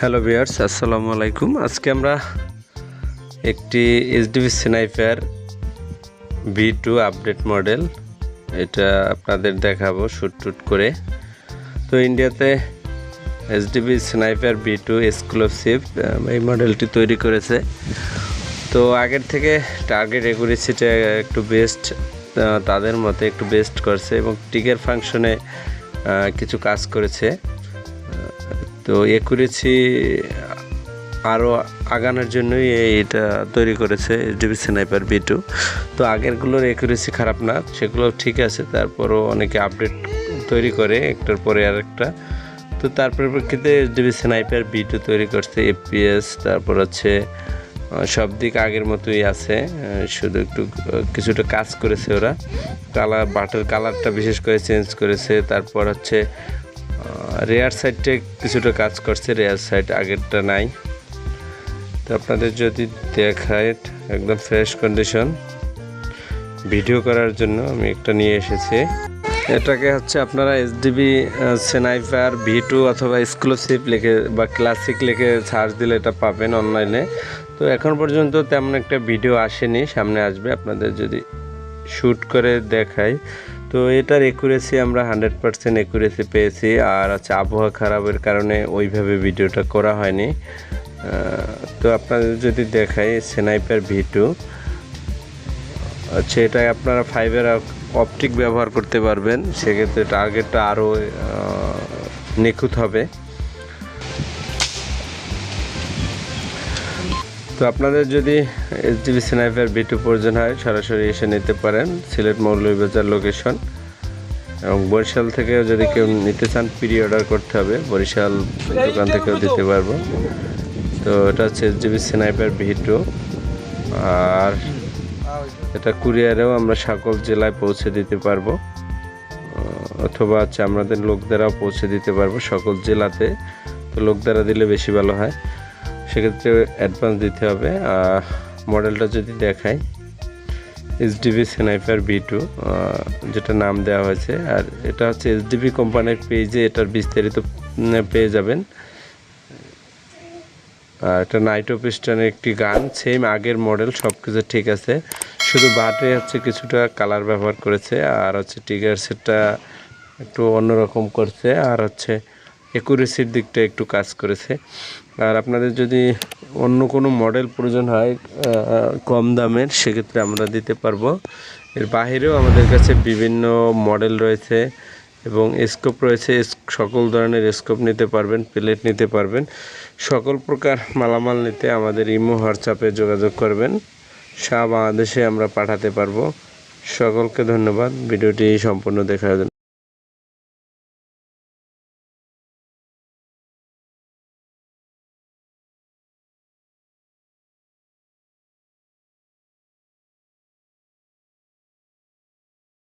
Hello viewers, আসসালামু আলাইকুম। আজকে আমরা একটি HDB sniper V2 update model এটা আপনাদের দেখাবো শুট করে। তো ইন্ডিয়াতে এইচডিবি স্নাইপার V2 এক্সক্লুসিভ এই মডেলটি তৈরি করেছে। তো আগের থেকে টার্গেট অ্যাকুরেসিটা একটু বেস্ট, তাদের মতে একটু বেস্ট করছে এবং টিকের ফাংশনে কিছু কাজ করেছে। তো অ্যাকুরেসি আরও আগানোর জন্যই এটা তৈরি করেছে এইচডিবি স্নাইপার V2। তো আগেরগুলোর অ্যাকুরেসি খারাপ না, সেগুলো ঠিক আছে, তারপরও অনেকে আপডেট তৈরি করে একটার পরে আরেকটা। তো তার পরিপ্রেক্ষিতে এইচডিবি স্নাইপার V2 তৈরি করছে। FPS তারপর হচ্ছে সব দিক আগের মতোই আছে, শুধু একটু কিছুটা কাজ করেছে ওরা। বাটের কালারটা বিশেষ করে চেঞ্জ করেছে। তারপর হচ্ছে রেয়ার সাইডটা কিছুটা কাজ করছে, রেয়ার সাইড আগেরটা নাই। তো আপনাদের যদি দেখায় একদম ফ্রেশ কন্ডিশন ভিডিও করার জন্য আমি একটা নিয়ে এসেছি। এটাকে হচ্ছে আপনারা এইচডিবি স্নাইপার V2 অথবা এক্সক্লুসিভ লিখে বা ক্লাসিক লিখে সার্চ দিলে এটা পাবেন অনলাইনে। তো এখন পর্যন্ত তেমন একটা ভিডিও আসেনি, সামনে আসবে। আপনাদের যদি শ্যুট করে দেখাই, তো এটার অ্যাকুরেসি আমরা 100% অ্যাকুরেসি পেয়েছি। আর হচ্ছে আবহাওয়া খারাপের কারণে ওইভাবে ভিডিওটা করা হয়নি। তো আপনাদের যদি দেখাই স্নাইপার V2 হচ্ছে, এটা আপনারা ফাইবার অপটিক ব্যবহার করতে পারবেন, সেক্ষেত্রে টার্গেটটা আরও নিখুঁত হবে। তো আপনাদের যদি এইচডিবি স্নাইপার V2 প্রয়োজন হয় সরাসরি এসে নিতে পারেন, সিলেট মৌলভীবাজার লোকেশন। এবং বরিশাল থেকেও যদি কেউ নিতে চান প্রি অর্ডার করতে হবে, বরিশাল দোকান থেকেও দিতে পারবো। তো এটা হচ্ছে এইচডিবি স্নাইপার V2। আর এটা কুরিয়ারেও আমরা সকল জেলায় পৌঁছে দিতে পারবো, অথবা হচ্ছে আমাদের লোক দ্বারাও পৌঁছে দিতে পারবো সকল জেলাতে। তো লোক দ্বারা দিলে বেশি ভালো হয়, সেক্ষেত্রে অ্যাডভান্স দিতে হবে। মডেলটা যদি দেখাই, এইচডিবি স্নাইপার V2 যেটা নাম দেওয়া হয়েছে। আর এটা হচ্ছে এইচডিবি কোম্পানির পেজে এটার বিস্তারিত পেয়ে যাবেন। এটা নাইটো পিস্টনের একটি গান, সেম আগের মডেল, সব কিছু ঠিক আছে, শুধু বাটে হচ্ছে কিছুটা কালার ব্যবহার করেছে। আর হচ্ছে ট্রিগার সেটটা একটু অন্যরকম করছে, আর হচ্ছে অ্যাকুরেসির দিকটা একটু কাজ করেছে। আর আপনাদের যদি অন্য কোনো মডেল প্রয়োজন হয় কম দামের, সেক্ষেত্রে আমরা দিতে পারবো। এর বাহিরেও আমাদের কাছে বিভিন্ন মডেল রয়েছে এবং স্কোপ রয়েছে। সকল ধরনের স্কোপ নিতে পারবেন, প্লেট নিতে পারবেন, সকল প্রকার মালামাল নিতে আমাদের ইমো হোয়াটসঅ্যাপে যোগাযোগ করবেন, সারা বাংলাদেশে আমরা পাঠাতে পারবো। সকলকে ধন্যবাদ ভিডিওটি সম্পূর্ণ দেখার জন্য।